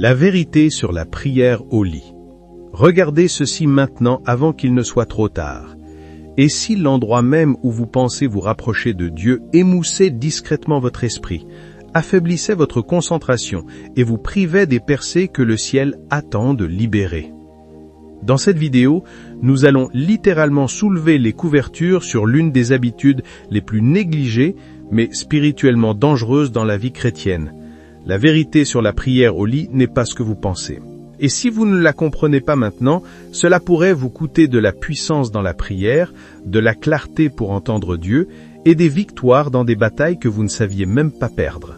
La vérité sur la prière au lit. Regardez ceci maintenant avant qu'il ne soit trop tard. Et si l'endroit même où vous pensez vous rapprocher de Dieu émoussait discrètement votre esprit, affaiblissait votre concentration et vous privait des percées que le ciel attend de libérer. Dans cette vidéo, nous allons littéralement soulever les couvertures sur l'une des habitudes les plus négligées, mais spirituellement dangereuses dans la vie chrétienne. La vérité sur la prière au lit n'est pas ce que vous pensez. Et si vous ne la comprenez pas maintenant, cela pourrait vous coûter de la puissance dans la prière, de la clarté pour entendre Dieu et des victoires dans des batailles que vous ne saviez même pas perdre.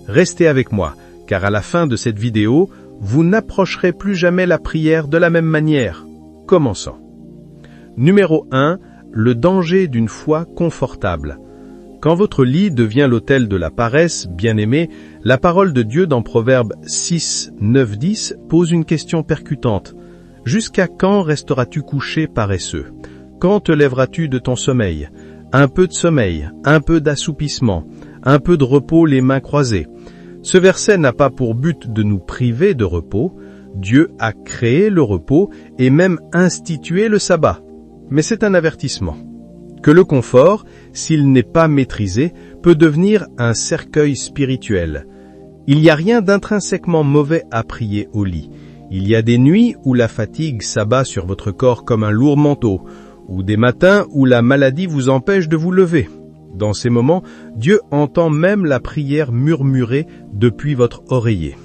Restez avec moi, car à la fin de cette vidéo, vous n'approcherez plus jamais la prière de la même manière. Commençons. Numéro 1. Le danger d'une foi confortable. Quand votre lit devient l'autel de la paresse, bien-aimé, la parole de Dieu dans Proverbes 6, 9, 10 pose une question percutante. Jusqu'à quand resteras-tu couché paresseux? Quand te lèveras-tu de ton sommeil? Un peu de sommeil, un peu d'assoupissement, un peu de repos les mains croisées. Ce verset n'a pas pour but de nous priver de repos. Dieu a créé le repos et même institué le sabbat. Mais c'est un avertissement. Que le confort, s'il n'est pas maîtrisé, peut devenir un cercueil spirituel. Il n'y a rien d'intrinsèquement mauvais à prier au lit. Il y a des nuits où la fatigue s'abat sur votre corps comme un lourd manteau, ou des matins où la maladie vous empêche de vous lever. Dans ces moments, Dieu entend même la prière murmurée depuis votre oreiller.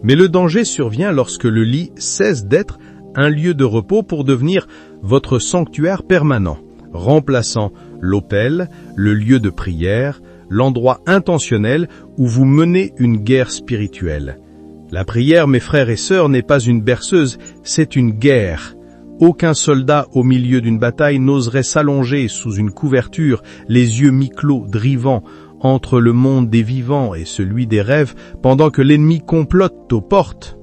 Mais le danger survient lorsque le lit cesse d'être un lieu de repos pour devenir votre sanctuaire permanent, remplaçant l'autel, le lieu de prière, l'endroit intentionnel où vous menez une guerre spirituelle. La prière, mes frères et sœurs, n'est pas une berceuse, c'est une guerre. Aucun soldat au milieu d'une bataille n'oserait s'allonger sous une couverture, les yeux mi-clos, drivant, entre le monde des vivants et celui des rêves, pendant que l'ennemi complote aux portes.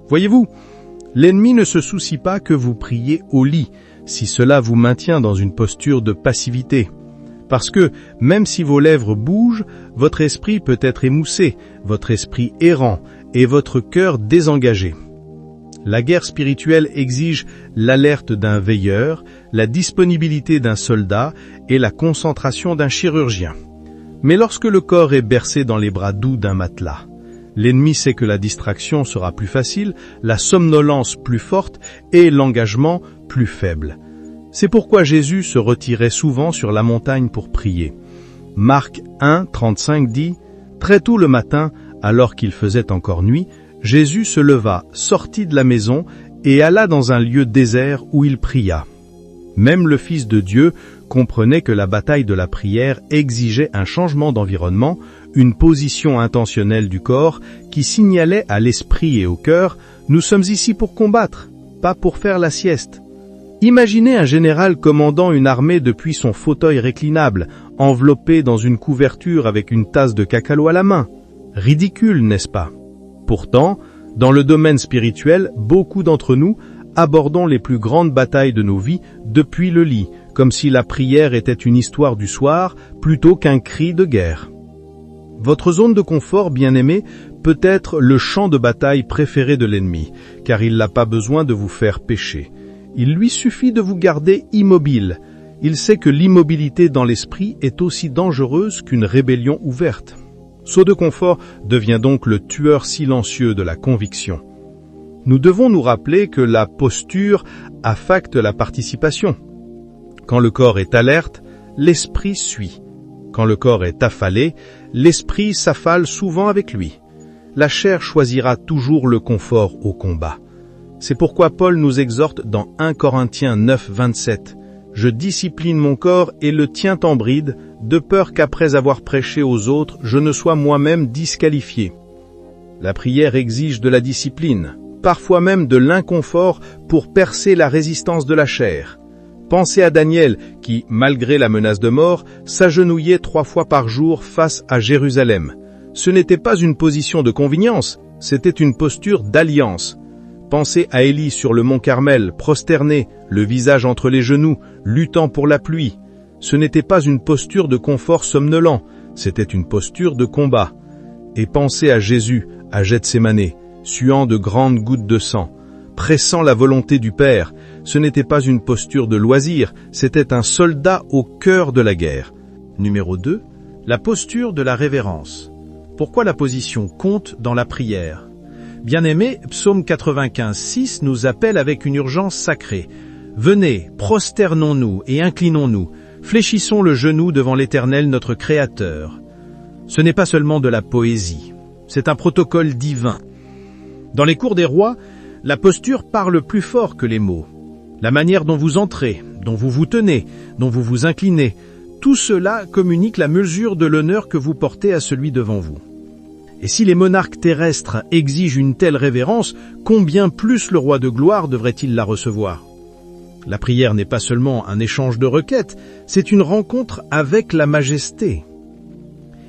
Voyez-vous, l'ennemi ne se soucie pas que vous priez au lit, si cela vous maintient dans une posture de passivité. Parce que, même si vos lèvres bougent, votre esprit peut être émoussé, votre esprit errant et votre cœur désengagé. La guerre spirituelle exige l'alerte d'un veilleur, la disponibilité d'un soldat et la concentration d'un chirurgien. Mais lorsque le corps est bercé dans les bras doux d'un matelas, l'ennemi sait que la distraction sera plus facile, la somnolence plus forte et l'engagement plus faible. C'est pourquoi Jésus se retirait souvent sur la montagne pour prier. Marc 1, 35 dit « Très tôt le matin, alors qu'il faisait encore nuit, Jésus se leva, sortit de la maison et alla dans un lieu désert où il pria. » Même le Fils de Dieu comprenait que la bataille de la prière exigeait un changement d'environnement, une position intentionnelle du corps qui signalait à l'esprit et au cœur « Nous sommes ici pour combattre, pas pour faire la sieste ». Imaginez un général commandant une armée depuis son fauteuil réclinable, enveloppé dans une couverture avec une tasse de cacao à la main. Ridicule, n'est-ce pas? Pourtant, dans le domaine spirituel, beaucoup d'entre nous abordons les plus grandes batailles de nos vies depuis le lit, comme si la prière était une histoire du soir plutôt qu'un cri de guerre. Votre zone de confort, bien-aimé, peut être le champ de bataille préféré de l'ennemi, car il n'a pas besoin de vous faire pécher. Il lui suffit de vous garder immobile. Il sait que l'immobilité dans l'esprit est aussi dangereuse qu'une rébellion ouverte. Ce de confort devient donc le tueur silencieux de la conviction. Nous devons nous rappeler que la posture affecte la participation. Quand le corps est alerte, l'esprit suit. Quand le corps est affalé, l'esprit s'affale souvent avec lui. La chair choisira toujours le confort au combat. C'est pourquoi Paul nous exhorte dans 1 Corinthiens 9, 27. « Je discipline mon corps et le tiens en bride, de peur qu'après avoir prêché aux autres, je ne sois moi-même disqualifié. » La prière exige de la discipline, parfois même de l'inconfort pour percer la résistance de la chair. Pensez à Daniel qui, malgré la menace de mort, s'agenouillait 3 fois par jour face à Jérusalem. Ce n'était pas une position de convenience, c'était une posture d'alliance. Pensez à Élie sur le mont Carmel, prosterné, le visage entre les genoux, luttant pour la pluie. Ce n'était pas une posture de confort somnolent, c'était une posture de combat. Et pensez à Jésus, à Gethsémané, suant de grandes gouttes de sang, pressant la volonté du Père. Ce n'était pas une posture de loisir, c'était un soldat au cœur de la guerre. Numéro 2, la posture de la révérence. Pourquoi la position compte dans la prière? Bien-aimé, Psaume 95:6 nous appelle avec une urgence sacrée. Venez, prosternons-nous et inclinons-nous, fléchissons le genou devant l'Éternel notre Créateur. Ce n'est pas seulement de la poésie, c'est un protocole divin. Dans les cours des rois, la posture parle plus fort que les mots. La manière dont vous entrez, dont vous vous tenez, dont vous vous inclinez, tout cela communique la mesure de l'honneur que vous portez à celui devant vous. Et si les monarques terrestres exigent une telle révérence, combien plus le roi de gloire devrait-il la recevoir? La prière n'est pas seulement un échange de requêtes, c'est une rencontre avec la majesté.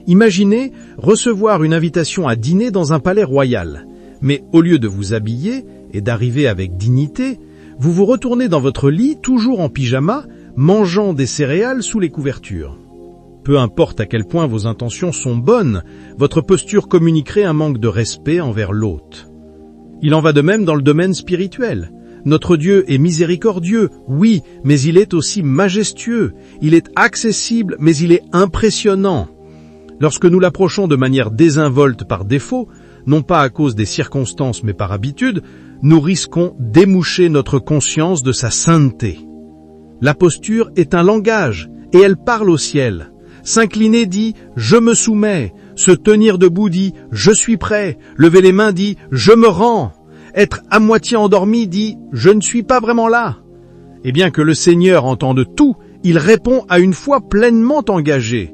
Imaginez recevoir une invitation à dîner dans un palais royal, mais au lieu de vous habiller et d'arriver avec dignité, vous vous retournez dans votre lit, toujours en pyjama, mangeant des céréales sous les couvertures. Peu importe à quel point vos intentions sont bonnes, votre posture communiquerait un manque de respect envers l'hôte. Il en va de même dans le domaine spirituel. Notre Dieu est miséricordieux, oui, mais il est aussi majestueux. Il est accessible, mais il est impressionnant. Lorsque nous l'approchons de manière désinvolte par défaut, non pas à cause des circonstances mais par habitude, nous risquons d'émoucher notre conscience de sa sainteté. La posture est un langage, et elle parle au ciel. S'incliner dit « je me soumets », se tenir debout dit « je suis prêt », lever les mains dit « je me rends », être à moitié endormi dit « je ne suis pas vraiment là ». Et bien que le Seigneur entende tout, il répond à une foi pleinement engagée.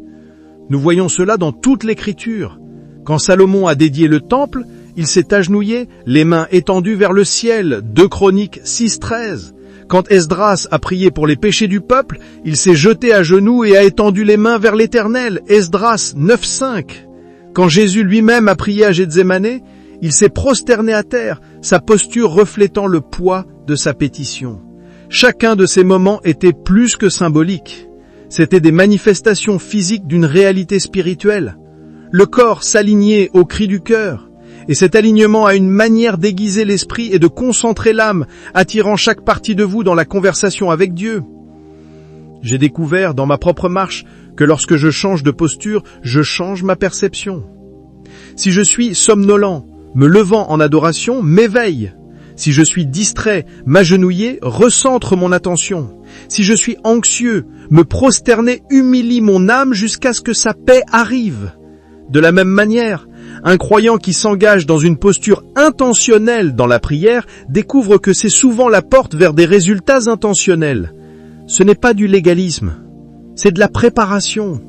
Nous voyons cela dans toute l'Écriture. Quand Salomon a dédié le temple, il s'est agenouillé, les mains étendues vers le ciel, 2 Chroniques 6:13. Quand Esdras a prié pour les péchés du peuple, il s'est jeté à genoux et a étendu les mains vers l'Éternel, Esdras 9:5. Quand Jésus lui-même a prié à Gethsémanée, il s'est prosterné à terre, sa posture reflétant le poids de sa pétition. Chacun de ces moments était plus que symbolique. C'étaient des manifestations physiques d'une réalité spirituelle. Le corps s'alignait au cri du cœur. Et cet alignement a une manière d'aiguiser l'esprit et de concentrer l'âme, attirant chaque partie de vous dans la conversation avec Dieu. J'ai découvert dans ma propre marche que lorsque je change de posture, je change ma perception. Si je suis somnolent, me levant en adoration, m'éveille. Si je suis distrait, m'agenouiller, recentre mon attention. Si je suis anxieux, me prosterner humilie mon âme jusqu'à ce que sa paix arrive. De la même manière, un croyant qui s'engage dans une posture intentionnelle dans la prière découvre que c'est souvent la porte vers des résultats intentionnels. Ce n'est pas du légalisme, c'est de la préparation.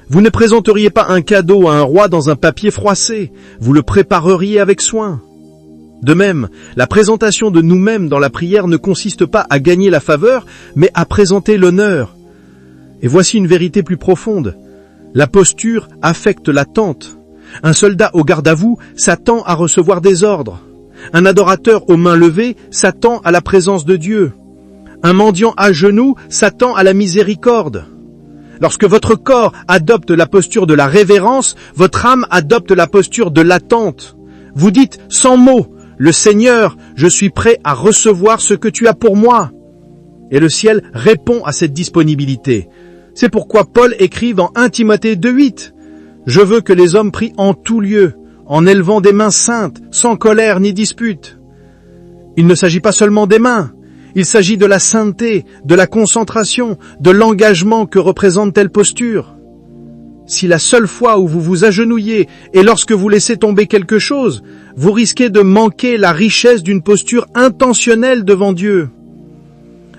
Vous ne présenteriez pas un cadeau à un roi dans un papier froissé, vous le prépareriez avec soin. De même, la présentation de nous-mêmes dans la prière ne consiste pas à gagner la faveur, mais à présenter l'honneur. Et voici une vérité plus profonde. La posture affecte l'attente. Un soldat au garde à vous s'attend à recevoir des ordres. Un adorateur aux mains levées s'attend à la présence de Dieu. Un mendiant à genoux s'attend à la miséricorde. Lorsque votre corps adopte la posture de la révérence, votre âme adopte la posture de l'attente. Vous dites sans mots, « Le Seigneur, je suis prêt à recevoir ce que tu as pour moi. » Et le ciel répond à cette disponibilité. C'est pourquoi Paul écrit dans 1 Timothée 2:8. Je veux que les hommes prient en tout lieu, en élevant des mains saintes, sans colère ni dispute. Il ne s'agit pas seulement des mains, il s'agit de la sainteté, de la concentration, de l'engagement que représente telle posture. Si la seule fois où vous vous agenouillez est lorsque vous laissez tomber quelque chose, vous risquez de manquer la richesse d'une posture intentionnelle devant Dieu.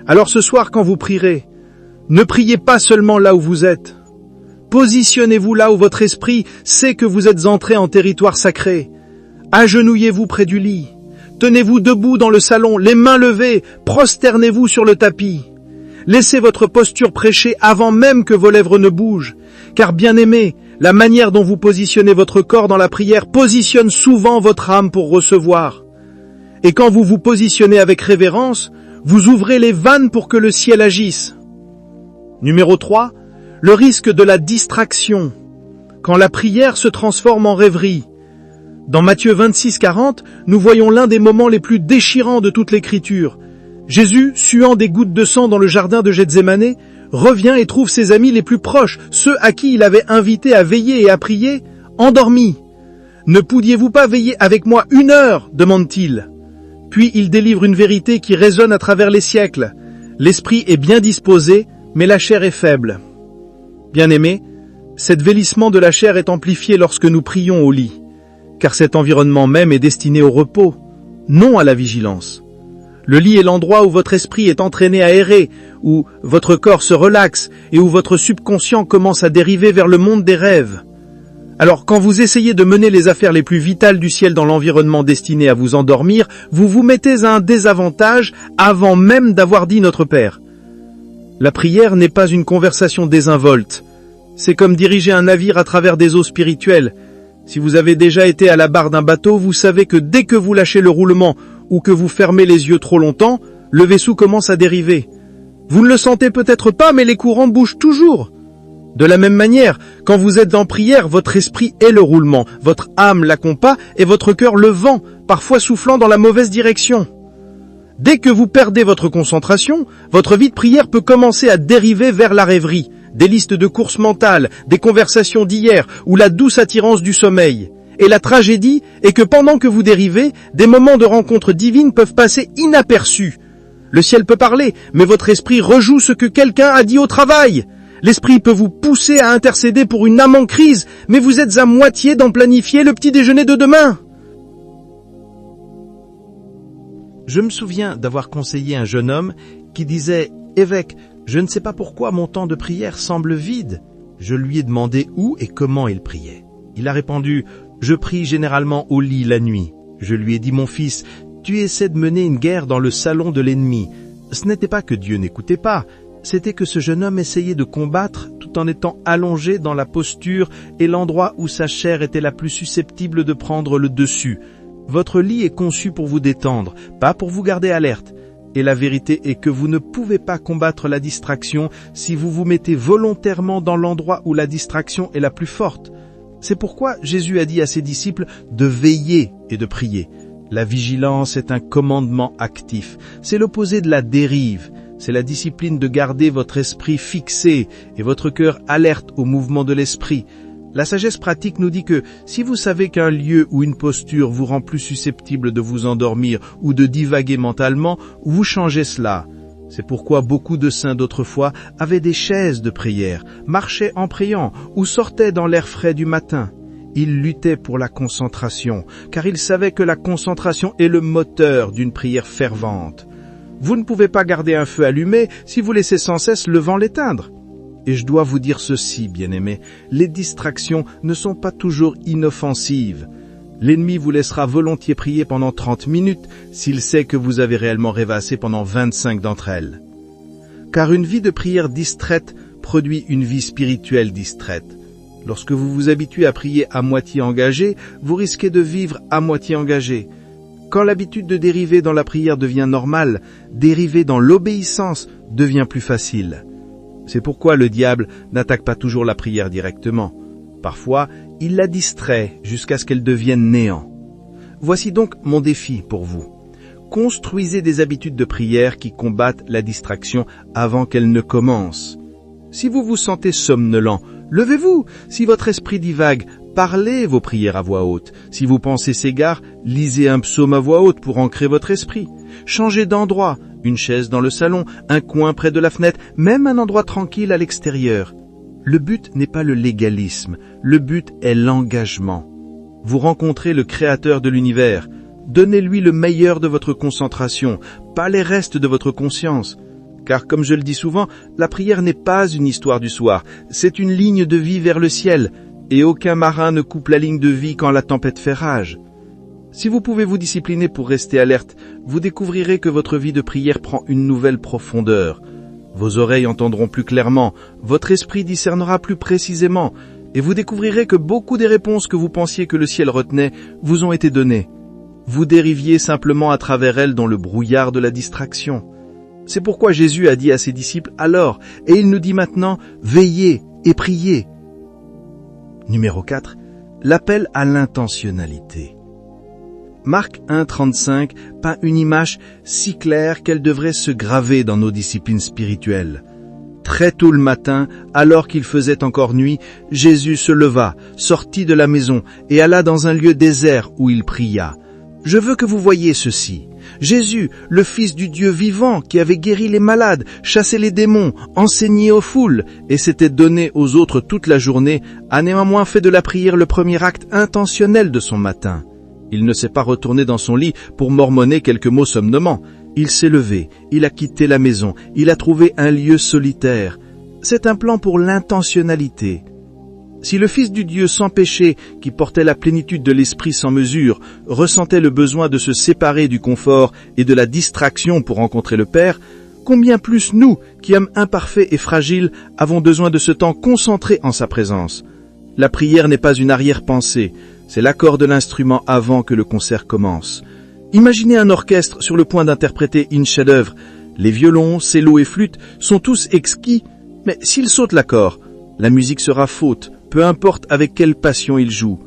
Alors ce soir, quand vous prierez, ne priez pas seulement là où vous êtes. Positionnez-vous là où votre esprit sait que vous êtes entré en territoire sacré. Agenouillez-vous près du lit. Tenez-vous debout dans le salon, les mains levées, prosternez-vous sur le tapis. Laissez votre posture prêcher avant même que vos lèvres ne bougent. Car bien aimé, la manière dont vous positionnez votre corps dans la prière positionne souvent votre âme pour recevoir. Et quand vous vous positionnez avec révérence, vous ouvrez les vannes pour que le ciel agisse. Numéro 3, le risque de la distraction. Quand la prière se transforme en rêverie. Dans Matthieu 26-40, nous voyons l'un des moments les plus déchirants de toute l'Écriture. Jésus, suant des gouttes de sang dans le jardin de Gethsémanée, revient et trouve ses amis les plus proches, ceux à qui il avait invité à veiller et à prier, endormis. « Ne pouviez-vous pas veiller avec moi 1 heure ?» demande-t-il. Puis il délivre une vérité qui résonne à travers les siècles. L'esprit est bien disposé, mais la chair est faible. Bien-aimés, cet vieillissement de la chair est amplifié lorsque nous prions au lit, car cet environnement même est destiné au repos, non à la vigilance. Le lit est l'endroit où votre esprit est entraîné à errer, où votre corps se relaxe et où votre subconscient commence à dériver vers le monde des rêves. Alors, quand vous essayez de mener les affaires les plus vitales du ciel dans l'environnement destiné à vous endormir, vous vous mettez à un désavantage avant même d'avoir dit notre Père. La prière n'est pas une conversation désinvolte. C'est comme diriger un navire à travers des eaux spirituelles. Si vous avez déjà été à la barre d'un bateau, vous savez que dès que vous lâchez le roulement ou que vous fermez les yeux trop longtemps, le vaisseau commence à dériver. Vous ne le sentez peut-être pas, mais les courants bougent toujours. De la même manière, quand vous êtes en prière, votre esprit est le roulement, votre âme la compas et votre cœur le vent, parfois soufflant dans la mauvaise direction. Dès que vous perdez votre concentration, votre vie de prière peut commencer à dériver vers la rêverie, des listes de courses mentales, des conversations d'hier ou la douce attirance du sommeil. Et la tragédie est que pendant que vous dérivez, des moments de rencontre divine peuvent passer inaperçus. Le ciel peut parler, mais votre esprit rejoue ce que quelqu'un a dit au travail. L'esprit peut vous pousser à intercéder pour une âme en crise, mais vous êtes à moitié d'en planifier le petit déjeuner de demain. Je me souviens d'avoir conseillé un jeune homme qui disait « Évêque, je ne sais pas pourquoi mon temps de prière semble vide. » Je lui ai demandé où et comment il priait. Il a répondu « Je prie généralement au lit la nuit. » Je lui ai dit « Mon fils, tu essaies de mener une guerre dans le salon de l'ennemi. » Ce n'était pas que Dieu n'écoutait pas, c'était que ce jeune homme essayait de combattre tout en étant allongé dans la posture et l'endroit où sa chair était la plus susceptible de prendre le dessus. Votre lit est conçu pour vous détendre, pas pour vous garder alerte. Et la vérité est que vous ne pouvez pas combattre la distraction si vous vous mettez volontairement dans l'endroit où la distraction est la plus forte. C'est pourquoi Jésus a dit à ses disciples de veiller et de prier. La vigilance est un commandement actif, c'est l'opposé de la dérive. C'est la discipline de garder votre esprit fixé et votre cœur alerte au mouvement de l'esprit. La sagesse pratique nous dit que si vous savez qu'un lieu ou une posture vous rend plus susceptible de vous endormir ou de divaguer mentalement, vous changez cela. C'est pourquoi beaucoup de saints d'autrefois avaient des chaises de prière, marchaient en priant ou sortaient dans l'air frais du matin. Ils luttaient pour la concentration, car ils savaient que la concentration est le moteur d'une prière fervente. Vous ne pouvez pas garder un feu allumé si vous laissez sans cesse le vent l'éteindre. Et je dois vous dire ceci, bien-aimés, les distractions ne sont pas toujours inoffensives. L'ennemi vous laissera volontiers prier pendant 30 minutes s'il sait que vous avez réellement rêvassé pendant 25 d'entre elles. Car une vie de prière distraite produit une vie spirituelle distraite. Lorsque vous vous habituez à prier à moitié engagé, vous risquez de vivre à moitié engagé. Quand l'habitude de dériver dans la prière devient normale, dériver dans l'obéissance devient plus facile. C'est pourquoi le diable n'attaque pas toujours la prière directement. Parfois, il la distrait jusqu'à ce qu'elle devienne néant. Voici donc mon défi pour vous. Construisez des habitudes de prière qui combattent la distraction avant qu'elle ne commence. Si vous vous sentez somnolent, levez-vous. Si votre esprit divague, parlez vos prières à voix haute. Si vos pensées s'égarent, lisez un psaume à voix haute pour ancrer votre esprit. Changez d'endroit, une chaise dans le salon, un coin près de la fenêtre, même un endroit tranquille à l'extérieur. Le but n'est pas le légalisme, le but est l'engagement. Vous rencontrez le Créateur de l'univers. Donnez-lui le meilleur de votre concentration, pas les restes de votre conscience. Car comme je le dis souvent, la prière n'est pas une histoire du soir, c'est une ligne de vie vers le ciel, et aucun marin ne coupe la ligne de vie quand la tempête fait rage. Si vous pouvez vous discipliner pour rester alerte, vous découvrirez que votre vie de prière prend une nouvelle profondeur. Vos oreilles entendront plus clairement, votre esprit discernera plus précisément, et vous découvrirez que beaucoup des réponses que vous pensiez que le ciel retenait vous ont été données. Vous dériviez simplement à travers elles dans le brouillard de la distraction. C'est pourquoi Jésus a dit à ses disciples alors, et il nous dit maintenant, veillez et priez. Numéro 4, l'appel à l'intentionnalité. Marc 1,35 peint une image si claire qu'elle devrait se graver dans nos disciplines spirituelles. Très tôt le matin, alors qu'il faisait encore nuit, Jésus se leva, sortit de la maison et alla dans un lieu désert où il pria. Je veux que vous voyiez ceci. Jésus, le Fils du Dieu vivant, qui avait guéri les malades, chassé les démons, enseigné aux foules et s'était donné aux autres toute la journée, a néanmoins fait de la prière le premier acte intentionnel de son matin. Il ne s'est pas retourné dans son lit pour mormonner quelques mots somnolents. Il s'est levé, il a quitté la maison, il a trouvé un lieu solitaire. C'est un plan pour l'intentionnalité. Si le Fils du Dieu sans péché, qui portait la plénitude de l'Esprit sans mesure, ressentait le besoin de se séparer du confort et de la distraction pour rencontrer le Père, combien plus nous, qui sommes imparfaits et fragiles, avons besoin de ce temps concentré en sa présence. La prière n'est pas une arrière-pensée, c'est l'accord de l'instrument avant que le concert commence. Imaginez un orchestre sur le point d'interpréter une chef-d'œuvre. Les violons, cellos et flûtes sont tous exquis, mais s'ils sautent l'accord, la musique sera faute, peu importe avec quelle passion il joue.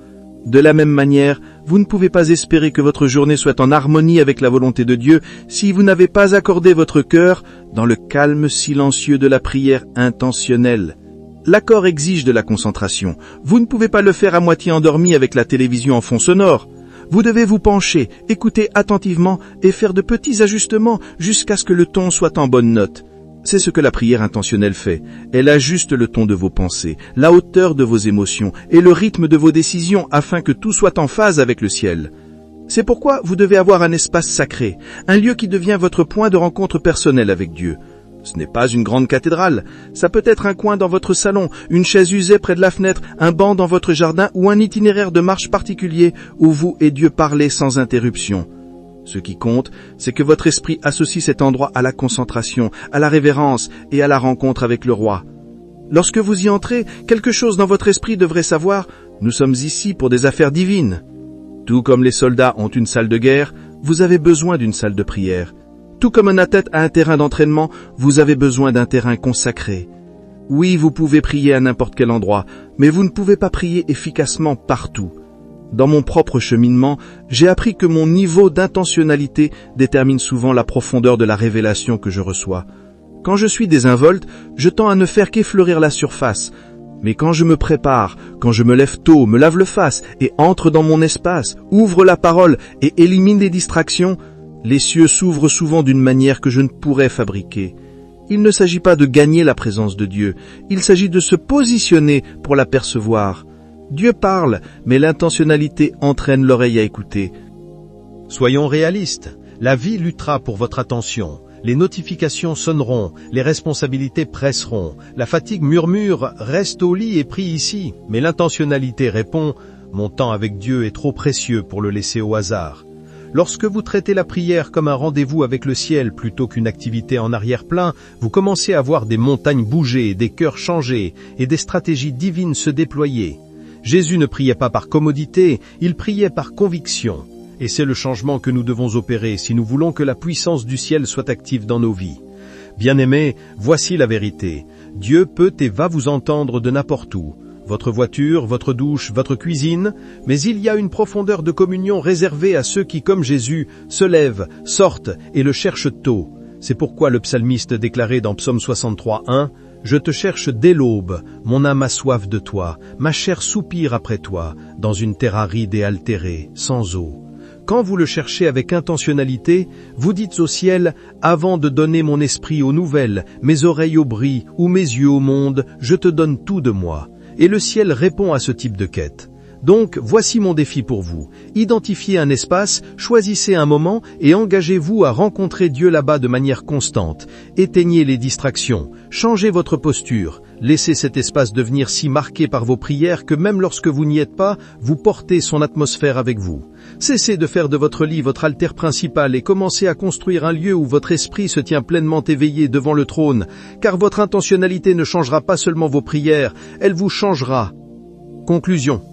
De la même manière, vous ne pouvez pas espérer que votre journée soit en harmonie avec la volonté de Dieu si vous n'avez pas accordé votre cœur dans le calme silencieux de la prière intentionnelle. L'accord exige de la concentration. Vous ne pouvez pas le faire à moitié endormi avec la télévision en fond sonore. Vous devez vous pencher, écouter attentivement et faire de petits ajustements jusqu'à ce que le ton soit en bonne note. C'est ce que la prière intentionnelle fait. Elle ajuste le ton de vos pensées, la hauteur de vos émotions et le rythme de vos décisions afin que tout soit en phase avec le ciel. C'est pourquoi vous devez avoir un espace sacré, un lieu qui devient votre point de rencontre personnel avec Dieu. Ce n'est pas une grande cathédrale, ça peut être un coin dans votre salon, une chaise usée près de la fenêtre, un banc dans votre jardin ou un itinéraire de marche particulier où vous et Dieu parlez sans interruption. Ce qui compte, c'est que votre esprit associe cet endroit à la concentration, à la révérence et à la rencontre avec le roi. Lorsque vous y entrez, quelque chose dans votre esprit devrait savoir « Nous sommes ici pour des affaires divines ». Tout comme les soldats ont une salle de guerre, vous avez besoin d'une salle de prière. Tout comme un athlète a un terrain d'entraînement, vous avez besoin d'un terrain consacré. Oui, vous pouvez prier à n'importe quel endroit, mais vous ne pouvez pas prier efficacement partout. Dans mon propre cheminement, j'ai appris que mon niveau d'intentionnalité détermine souvent la profondeur de la révélation que je reçois. Quand je suis désinvolte, je tends à ne faire qu'effleurir la surface. Mais quand je me prépare, quand je me lève tôt, me lave le face et entre dans mon espace, ouvre la parole et élimine les distractions, les cieux s'ouvrent souvent d'une manière que je ne pourrais fabriquer. Il ne s'agit pas de gagner la présence de Dieu, il s'agit de se positionner pour la percevoir. Dieu parle, mais l'intentionnalité entraîne l'oreille à écouter. Soyons réalistes, la vie luttera pour votre attention. Les notifications sonneront, les responsabilités presseront, la fatigue murmure « Reste au lit et prie ici », mais l'intentionnalité répond « Mon temps avec Dieu est trop précieux pour le laisser au hasard ». Lorsque vous traitez la prière comme un rendez-vous avec le ciel plutôt qu'une activité en arrière-plan, vous commencez à voir des montagnes bouger, des cœurs changer et des stratégies divines se déployer. Jésus ne priait pas par commodité, il priait par conviction. Et c'est le changement que nous devons opérer si nous voulons que la puissance du ciel soit active dans nos vies. Bien-aimés, voici la vérité. Dieu peut et va vous entendre de n'importe où. Votre voiture, votre douche, votre cuisine, mais il y a une profondeur de communion réservée à ceux qui, comme Jésus, se lèvent, sortent et le cherchent tôt. C'est pourquoi le psalmiste déclarait dans Psaume 63:1 « Je te cherche dès l'aube, mon âme a soif de toi, ma chair soupire après toi, dans une terre aride et altérée, sans eau. » Quand vous le cherchez avec intentionnalité, vous dites au ciel « Avant de donner mon esprit aux nouvelles, mes oreilles au bris ou mes yeux au monde, je te donne tout de moi. » Et le ciel répond à ce type de quête. Donc, voici mon défi pour vous. Identifiez un espace, choisissez un moment et engagez-vous à rencontrer Dieu là-bas de manière constante. Éteignez les distractions, changez votre posture, laissez cet espace devenir si marqué par vos prières que même lorsque vous n'y êtes pas, vous portez son atmosphère avec vous. Cessez de faire de votre lit votre altare principal et commencez à construire un lieu où votre esprit se tient pleinement éveillé devant le trône, car votre intentionnalité ne changera pas seulement vos prières, elle vous changera. Conclusion.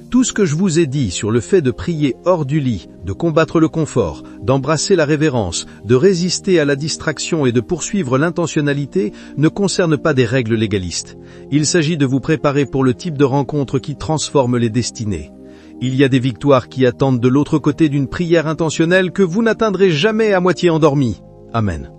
Tout ce que je vous ai dit sur le fait de prier hors du lit, de combattre le confort, d'embrasser la révérence, de résister à la distraction et de poursuivre l'intentionnalité ne concerne pas des règles légalistes. Il s'agit de vous préparer pour le type de rencontre qui transforme les destinées. Il y a des victoires qui attendent de l'autre côté d'une prière intentionnelle que vous n'atteindrez jamais à moitié endormi. Amen.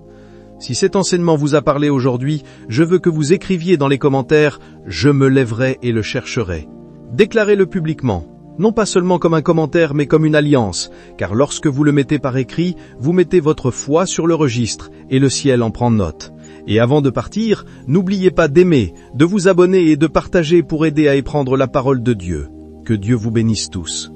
Si cet enseignement vous a parlé aujourd'hui, je veux que vous écriviez dans les commentaires « Je me lèverai et le chercherai ». Déclarez-le publiquement, non pas seulement comme un commentaire mais comme une alliance, car lorsque vous le mettez par écrit, vous mettez votre foi sur le registre et le ciel en prend note. Et avant de partir, n'oubliez pas d'aimer, de vous abonner et de partager pour aider à éprendre la parole de Dieu. Que Dieu vous bénisse tous.